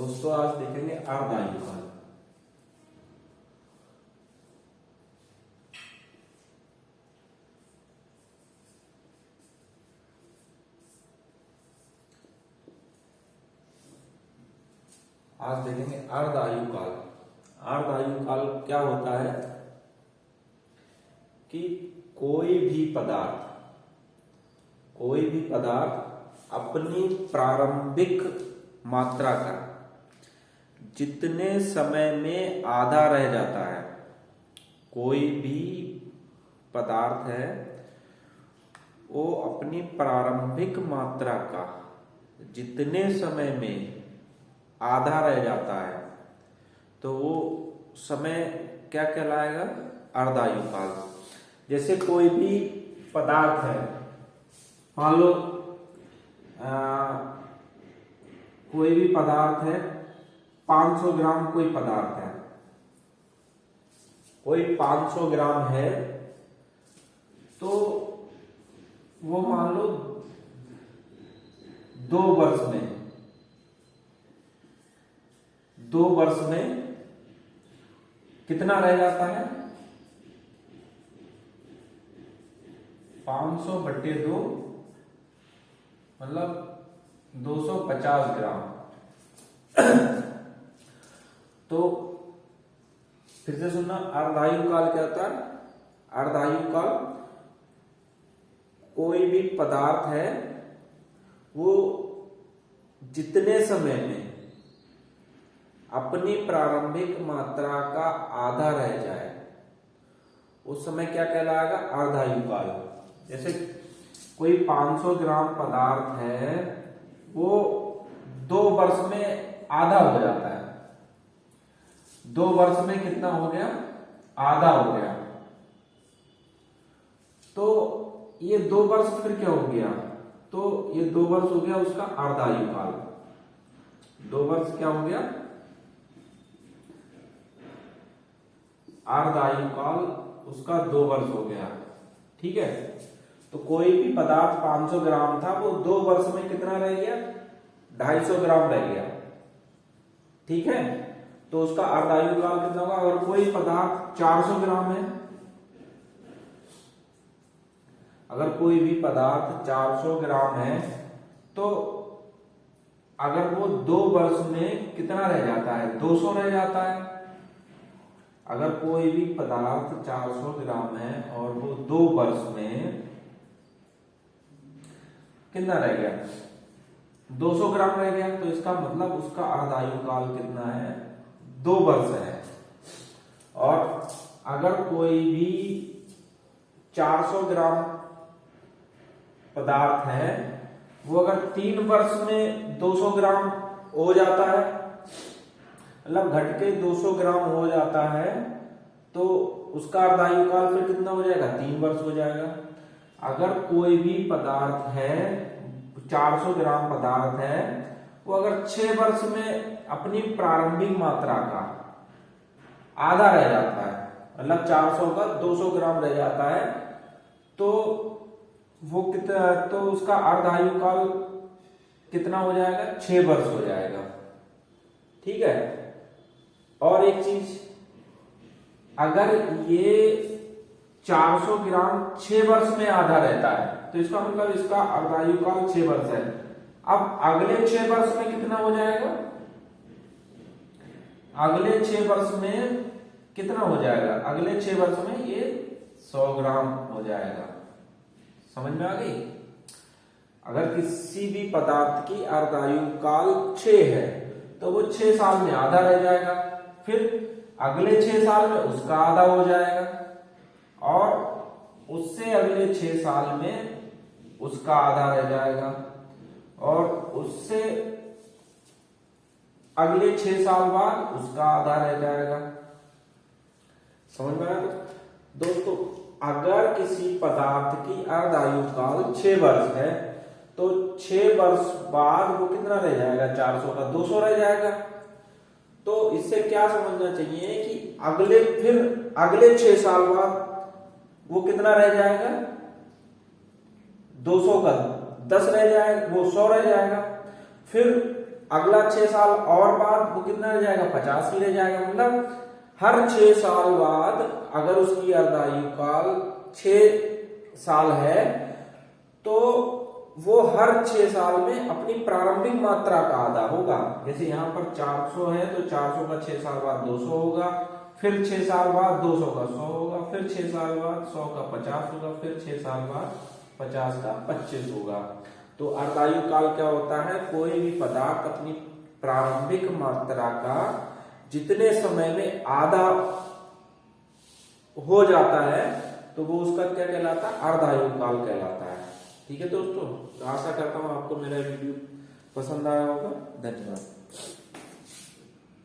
दोस्तों आज देखेंगे अर्धायुकाल। आज देखेंगे अर्धायुकाल। अर्धायुकाल क्या होता है कि कोई भी पदार्थ अपनी प्रारंभिक मात्रा का जितने समय में आधा रह जाता है। कोई भी पदार्थ है वो अपनी प्रारंभिक मात्रा का जितने समय में आधा रह जाता है तो वो समय क्या कहलाएगा? अर्धायुकाल। जैसे कोई भी पदार्थ है, मान लो कोई भी पदार्थ है, 500 ग्राम कोई पदार्थ है, कोई 500 ग्राम है, तो वो मान लो 2 वर्ष में कितना रह जाता है? 500 बटे 2 मतलब 250 ग्राम। तो फिर से सुनना, अर्धायुकाल क्या होता है? अर्धायुकाल कोई भी पदार्थ है वो जितने समय में अपनी प्रारंभिक मात्रा का आधा रह जाए उस समय क्या कहलाएगा? अर्धायुकाल। जैसे कोई 500 ग्राम पदार्थ है वो 2 वर्ष में आधा हो जाता है। 2 वर्ष में कितना हो गया? आधा हो गया। तो ये 2 वर्ष फिर क्या हो गया? तो ये 2 वर्ष हो गया उसका अर्धायुकाल। 2 वर्ष क्या हो गया? अर्धायुकाल उसका 2 वर्ष हो गया। ठीक है। तो कोई भी पदार्थ 500 ग्राम था वो 2 वर्ष में कितना रह गया? 250 ग्राम रह गया। ठीक है। तो उसका अर्धायुकाल कितना होगा? अगर कोई पदार्थ 400 ग्राम है, अगर कोई भी पदार्थ 400 ग्राम है तो अगर वो 2 वर्ष में कितना रह जाता है? 200 रह जाता है। अगर कोई भी पदार्थ 400 ग्राम है और वो 2 वर्ष में कितना रह गया? 200 ग्राम रह गया। तो इसका मतलब उसका अर्धायुकाल कितना है? 2 वर्ष है। और अगर कोई भी 400 ग्राम पदार्थ है वो अगर 3 वर्ष में 200 ग्राम हो जाता है, मतलब घट के 200 ग्राम हो जाता है, तो उसका अर्धायुकाल फिर कितना हो जाएगा? 3 वर्ष हो जाएगा। अगर कोई भी पदार्थ है 400 ग्राम पदार्थ है वो अगर 6 वर्ष में अपनी प्रारंभिक मात्रा का आधा रह जाता है, मतलब 400 का 200 ग्राम रह जाता है, तो वो कितना, तो उसका अर्धायुकाल कितना हो जाएगा? 6 वर्ष हो जाएगा। ठीक है। और एक चीज, अगर ये 400 ग्राम 6 वर्ष में आधा रहता है तो इसका मतलब इसका अर्धायुकाल 6 वर्ष है। अब अगले 6 वर्ष में कितना हो जाएगा? अगले 6 वर्ष में कितना हो जाएगा? अगले 6 वर्ष में ये 100 ग्राम हो जाएगा। समझ में आ गई? अगर किसी भी पदार्थ की अर्धायुकाल 6 है तो वो 6 साल में आधा रह जाएगा, फिर अगले 6 साल में उसका आधा हो जाएगा, और उससे अगले 6 साल में उसका आधा रह जाएगा, और उससे अगले 6 साल बाद उसका आधा रह जाएगा। समझ में आया दोस्तों? अगर किसी पदार्थ की अर्धायुकाल 6 वर्ष है तो 6 वर्ष बाद वो कितना रह जाएगा? 400 का 200 रह जाएगा। तो इससे क्या समझना चाहिए कि अगले 6 साल बाद वो कितना रह जाएगा? 200 का 10 रह जाएगा, वो 100 रह जाएगा। फिर अगला 6 साल और बाद वो कितना रह जाएगा, 50 ही रह जाएगा। मतलब हर 6 साल बाद अगर उसकी अर्धायु काल 6 साल है तो वो हर 6 साल में अपनी प्रारंभिक मात्रा का आधा होगा। जैसे यहाँ पर 400 है तो 400 का 6 साल बाद 200 होगा, फिर 6 साल बाद 200 का 100 होगा, फिर 6 साल बाद 100 का 50 होगा, फिर 6 साल बाद 50 का 25 होगा। तो अर्धायु काल क्या होता है, कोई भी पदार्थ अपनी प्रारंभिक मात्रा का जितने समय में आधा हो जाता है तो वो उसका क्या कहलाता है, अर्धायु काल कहलाता है। ठीक है दोस्तों, तो आशा करता हूं आपको मेरा वीडियो पसंद आया होगा। धन्यवाद।